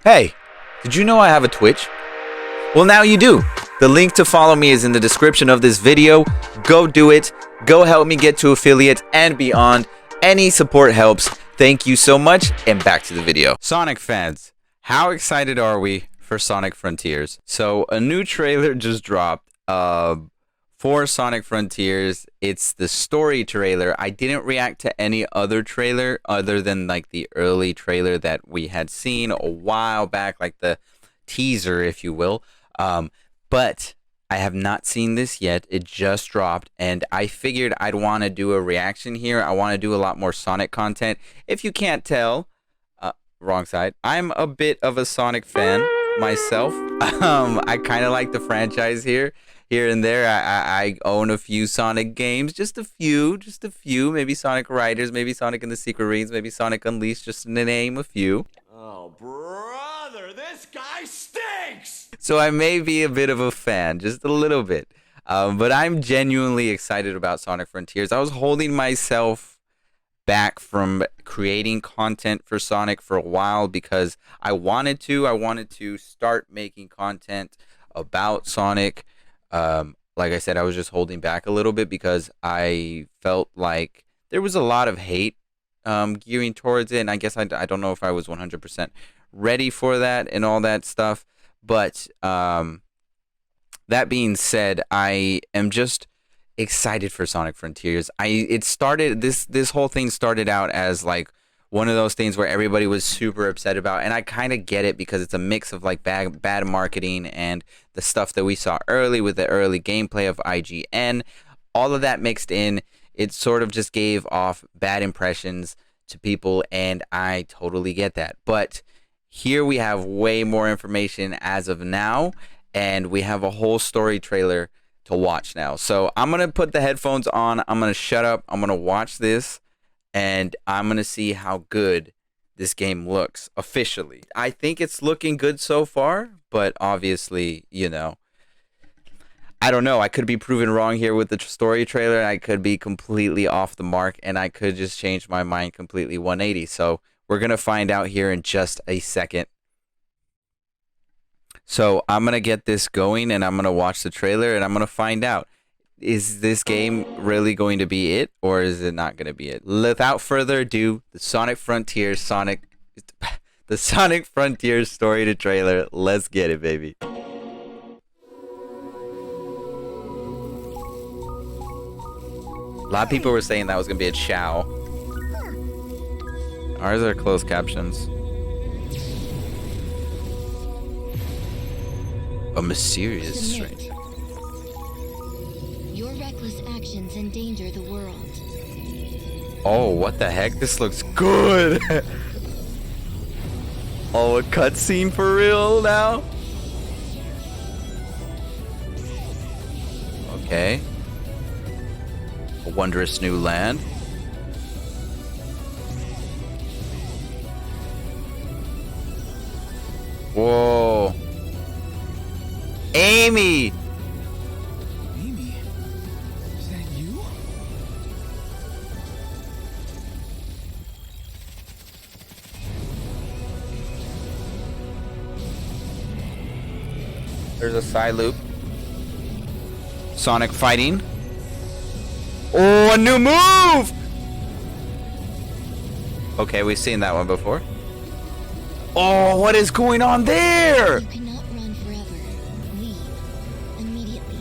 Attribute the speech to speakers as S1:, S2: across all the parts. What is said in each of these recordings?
S1: Hey, did you know I have a Twitch? Well, now you do. The link to follow me is in the description of this video. Go do it. Go help me get to affiliate and beyond. Any support helps. Thank you so much, and back to the video. Sonic fans, how excited are we for Sonic Frontiers? So a new trailer just dropped for Sonic Frontiers. It's the story trailer. I didn't react to any other trailer other than like the early trailer that we had seen a while back, like the teaser, if you will. But I have not seen this yet. It just dropped, and I figured I'd want to do a reaction here. I want to do a lot more Sonic content. If you can't tell, wrong side, I'm a bit of a Sonic fan myself. I kind of like the franchise here and there. I own a few Sonic games, just a few, maybe Sonic Riders, maybe Sonic and the Secret Rings, maybe Sonic Unleashed, just to name a few.
S2: Oh, brother, this guy stinks!
S1: So I may be a bit of a fan, just a little bit. But I'm genuinely excited about Sonic Frontiers. I was holding myself back from creating content for Sonic for a while because I wanted to start making content about Sonic. Like I said, I was just holding back a little bit because I felt like there was a lot of hate gearing towards it, and I guess I don't know if I was 100% ready for that and all that stuff. But that being said, I am just excited for Sonic Frontiers. This whole thing started out as like one of those things where everybody was super upset about, and I kind of get it because it's a mix of like bad marketing and the stuff that we saw early with the early gameplay of IGN. All of that mixed in, it sort of just gave off bad impressions to people, and I totally get that. But here we have way more information as of now, and we have a whole story trailer to watch now. So I'm going to put the headphones on. I'm going to shut up. I'm going to watch this, and I'm going to see how good this game looks officially. I think it's looking good so far, but obviously, you know, I don't know. I could be proven wrong here with the story trailer. I could be completely off the mark, and I could just change my mind completely 180. So we're going to find out here in just a second. So I'm going to get this going, and I'm going to watch the trailer, and I'm going to find out. Is this game really going to be it, or is it not going to be it? Without further ado, the Sonic Frontiers story to trailer. Let's get it, baby. A lot of people were saying that was going to be a chow. Ours are closed captions. A mysterious stranger.
S3: Your reckless actions endanger the world.
S1: Oh, what the heck? This looks good. Oh, a cutscene for real now? Okay. A wondrous new land. Whoa. Amy!
S2: Amy? Is that you?
S1: There's a side loop. Sonic fighting. Oh, a new move! Okay, we've seen that one before. Oh, what is going on there?
S3: You cannot run forever. Leave immediately.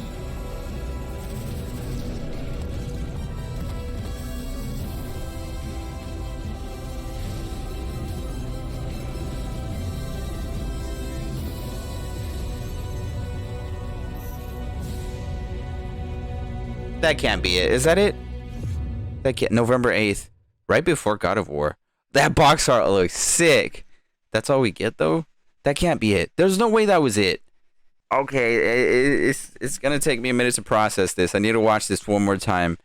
S1: That can't be it. Is that it? That can't. November 8th, right before God of War. That box art looks sick. That's all we get though? That can't be it. There's no way that was it. Okay, it's gonna take me a minute to process this. I need to watch this one more time.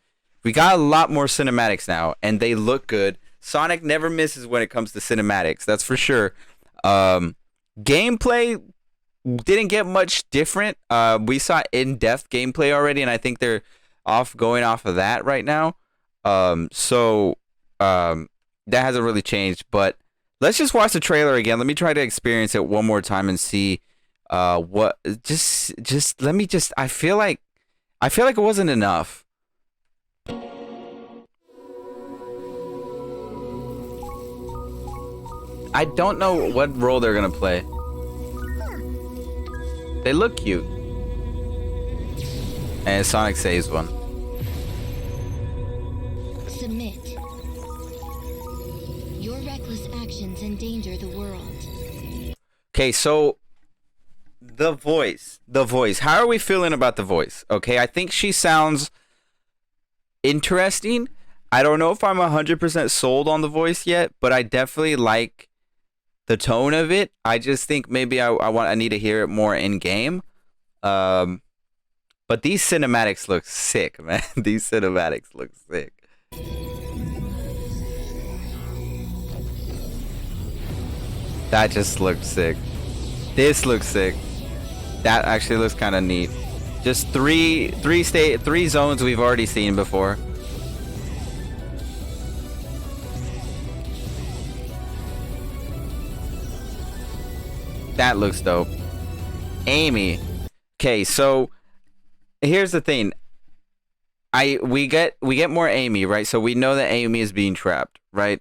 S1: We got a lot more cinematics now, and they look good. Sonic never misses when it comes to cinematics, that's for sure. Gameplay didn't get much different. We saw in-depth gameplay already, and I think they're going off of that right now. That hasn't really changed, but Let's just watch the trailer again. Let me try to experience it one more time and see what just let me just I feel like it wasn't enough. I don't know what role they're gonna play. They look cute. And Sonic saves one.
S3: Submit. Your reckless actions endanger the world.
S1: Okay, so the voice. How are we feeling about the voice? Okay, I think she sounds interesting. I don't know if I'm 100% sold on the voice yet, but I definitely like the tone of it. I just think maybe I need to hear it more in game. But these cinematics look sick, man. These cinematics look sick. That just looks sick. This looks sick. That actually looks kind of neat. Just three zones we've already seen before. That looks dope. Amy. Okay, so here's the thing. We get more Amy, right? So we know that Amy is being trapped, right?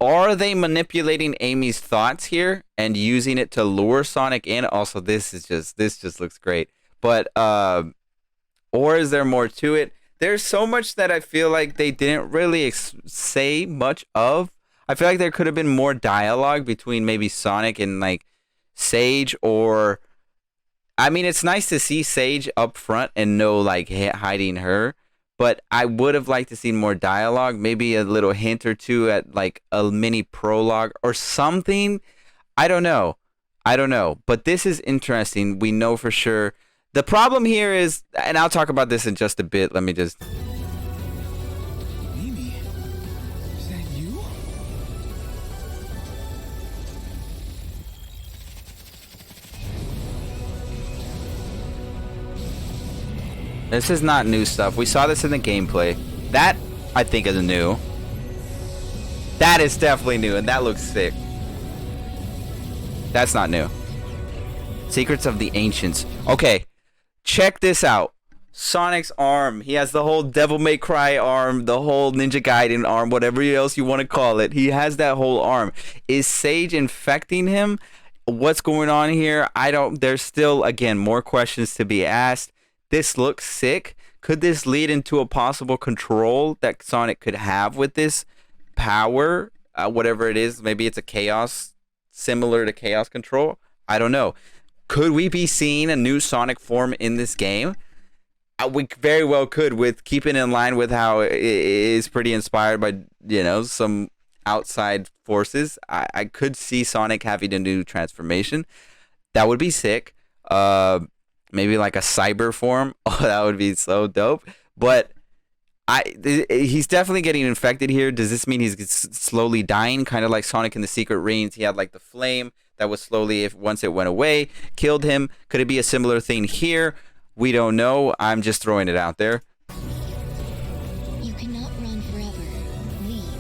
S1: Are they manipulating Amy's thoughts here and using it to lure Sonic in? Also, this just looks great. But or is there more to it? There's so much that I feel like they didn't really say much of. I feel like there could have been more dialogue between maybe Sonic and like Sage, or I mean, it's nice to see Sage up front and no like hiding her. But I would have liked to see more dialogue, maybe a little hint or two at like a mini prologue or something. I don't know. But this is interesting. We know for sure. The problem here is, and I'll talk about this in just a bit. Let me just.
S2: Mimi, is that you?
S1: This is not new stuff. We saw this in the gameplay. That, I think, is new. That is definitely new, and that looks sick. That's not new. Secrets of the Ancients. Okay, check this out. Sonic's arm. He has the whole Devil May Cry arm, the whole Ninja Gaiden arm, whatever else you want to call it. He has that whole arm. Is Sage infecting him? What's going on here? There's still, again, more questions to be asked. This looks sick. Could this lead into a possible control that Sonic could have with this power? Whatever it is. Maybe it's a chaos, similar to chaos control. I don't know. Could we be seeing a new Sonic form in this game? We very well could, with keeping in line with how it is pretty inspired by, some outside forces. I could see Sonic having a new transformation. That would be sick. Maybe like a cyber form. Oh, that would be so dope. But he's definitely getting infected here. Does this mean he's slowly dying? Kind of like Sonic in the Secret Rings. He had like the flame that was slowly, once it went away, killed him. Could it be a similar thing here? We don't know. I'm just throwing it out there.
S3: You cannot run forever. Leave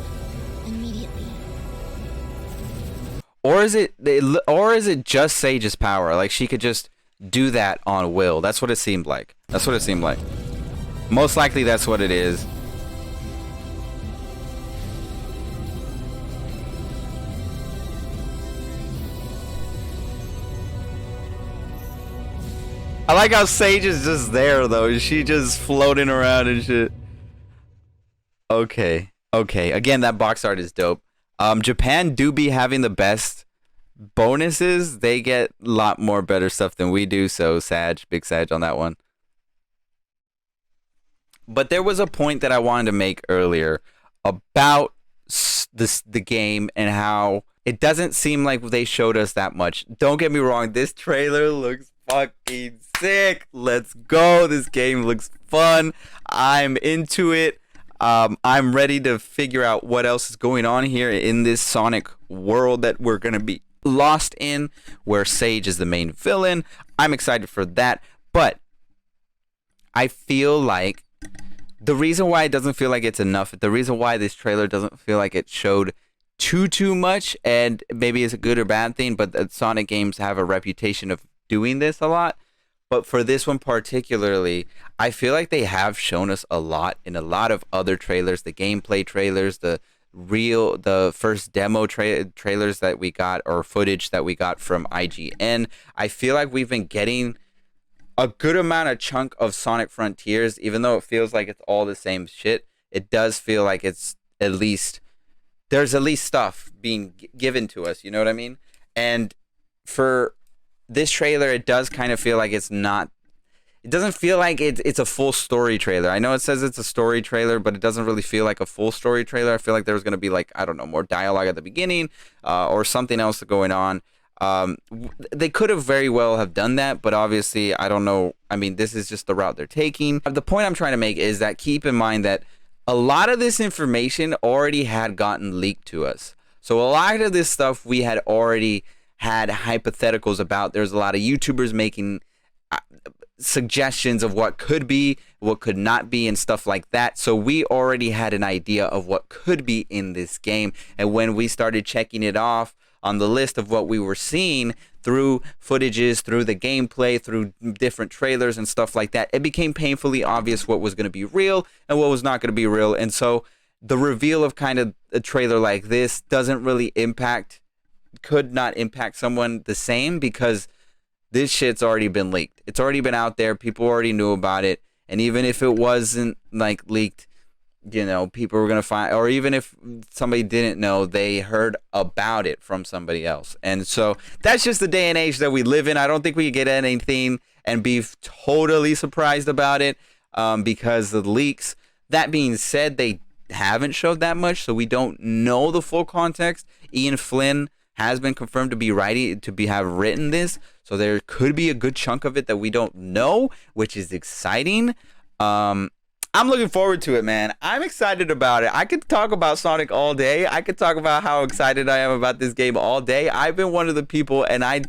S3: immediately.
S1: Or is it just Sage's power? Like she could just do that on will. That's what it seemed like. Most likely that's what it is. I like how Sage is just there though. She just floating around and shit. Okay. Again, that box art is dope. Japan do be having the best bonuses. They get a lot more better stuff than we do, so big Sag on that one. But there was a point that I wanted to make earlier about the game and how it doesn't seem like they showed us that much. Don't get me wrong, this trailer looks fucking sick. Let's go. This game looks fun. I'm into it. I'm ready to figure out what else is going on here in this Sonic world that we're going to be lost in, where Sage is the main villain. I'm excited for that, but I feel like the reason why it doesn't feel like it's enough, the reason why this trailer doesn't feel like it showed too much, and maybe it's a good or bad thing, but the Sonic games have a reputation of doing this a lot. But for this one particularly, I feel like they have shown us a lot in a lot of other trailers, the gameplay trailers, the first demo trailers that we got, or footage that we got from IGN. I feel like we've been getting a good amount of chunk of Sonic Frontiers, even though it feels like it's all the same shit. It does feel like it's there's at least stuff being given to us, you know what I mean? And for this trailer, it does kind of feel like it doesn't feel like it's a full story trailer. I know it says it's a story trailer, but it doesn't really feel like a full story trailer. I feel like there was going to be, like, I don't know, more dialogue at the beginning, or something else going on. They could have very well have done that, but obviously, I don't know. I mean, this is just the route they're taking. The point I'm trying to make is that keep in mind that a lot of this information already had gotten leaked to us. So a lot of this stuff we had already had hypotheticals about. There's a lot of YouTubers making suggestions of what could be, what could not be, and stuff like that. So we already had an idea of what could be in this game. And when we started checking it off on the list of what we were seeing through footages, through the gameplay, through different trailers and stuff like that, it became painfully obvious what was going to be real and what was not going to be real. And so the reveal of kind of a trailer like this could not impact someone the same, because this shit's already been leaked. It's already been out there. People already knew about it. And even if it wasn't like leaked, you know, people were going to find, or even if somebody didn't know, they heard about it from somebody else. And so that's just the day and age that we live in. I don't think we could get anything and be totally surprised about it, because of the leaks. That being said, they haven't showed that much, so we don't know the full context. Ian Flynn has been confirmed to have written this, so there could be a good chunk of it that we don't know, which is exciting. I'm looking forward to it, man. I'm excited about it. I could talk about Sonic all day. I could talk about how excited I am about this game all day. I've been one of the people, and I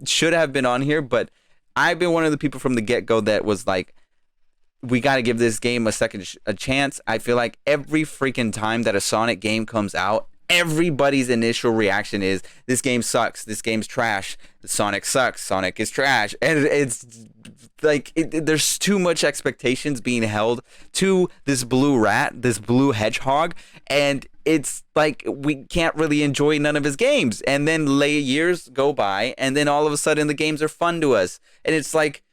S1: should have been on here, but I've been one of the people from the get-go that was like, we got to give this game a chance. I feel like every freaking time that a Sonic game comes out, everybody's initial reaction is, this game sucks, this game's trash, Sonic sucks, Sonic is trash. And it's like, there's too much expectations being held to this blue rat, this blue hedgehog, and it's like we can't really enjoy none of his games. And then years go by, and then all of a sudden the games are fun to us, and it's like,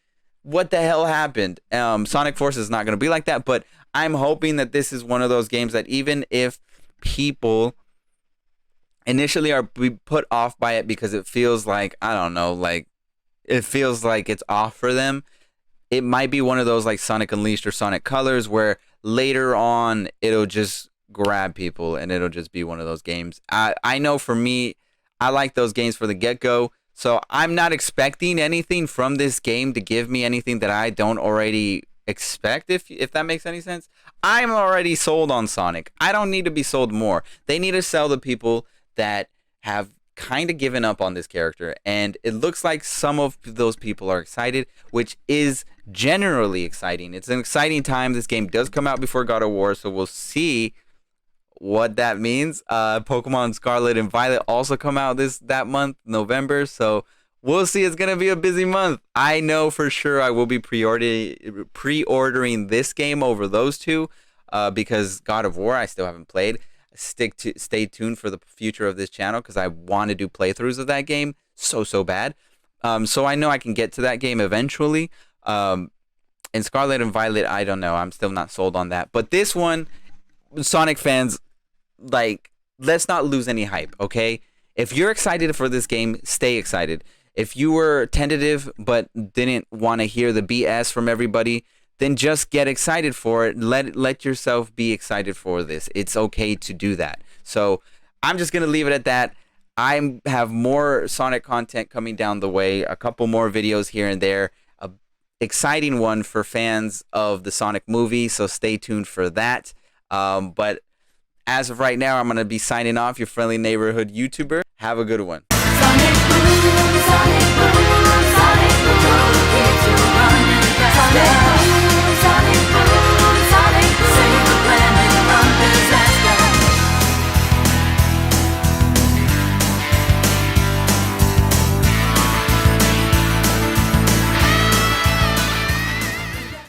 S1: what the hell happened? Sonic Force is not going to be like that, but I'm hoping that this is one of those games that, even if people initially are put off by it because it feels like, I don't know, like it feels like it's off for them, it might be one of those like Sonic Unleashed or Sonic Colors, where later on it'll just grab people and it'll just be one of those games. I know for me, I like those games for the get-go, so I'm not expecting anything from this game to give me anything that I don't already expect, if that makes any sense. I'm already sold on Sonic. I don't need to be sold more. They need to sell the people that have kind of given up on this character, and it looks like some of those people are excited, which is generally exciting. It's an exciting time. This game does come out before God of War, so we'll see what that means. Pokemon Scarlet and Violet also come out that month, November, so we'll see. It's gonna be a busy month. I know for sure I will be pre-ordering this game over those two, because God of War I still haven't played. Stay tuned for the future of this channel, because I want to do playthroughs of that game so bad. So I know I can get to that game eventually. And Scarlet and Violet, I don't know. I'm still not sold on that. But this one, Sonic fans, like, let's not lose any hype, okay? If you're excited for this game, stay excited. If you were tentative but didn't want to hear the BS from everybody, then just get excited for it. Let yourself be excited for this. It's okay to do that. So I'm just going to leave it at that. I have more Sonic content coming down the way, a couple more videos here and there, a exciting one for fans of the Sonic movie, so stay tuned for that. But as of right now, I'm going to be signing off, your friendly neighborhood YouTuber. Have a good one.
S4: Sonic Boom, Sonic Boom, Sonic Boom, kids are running fast.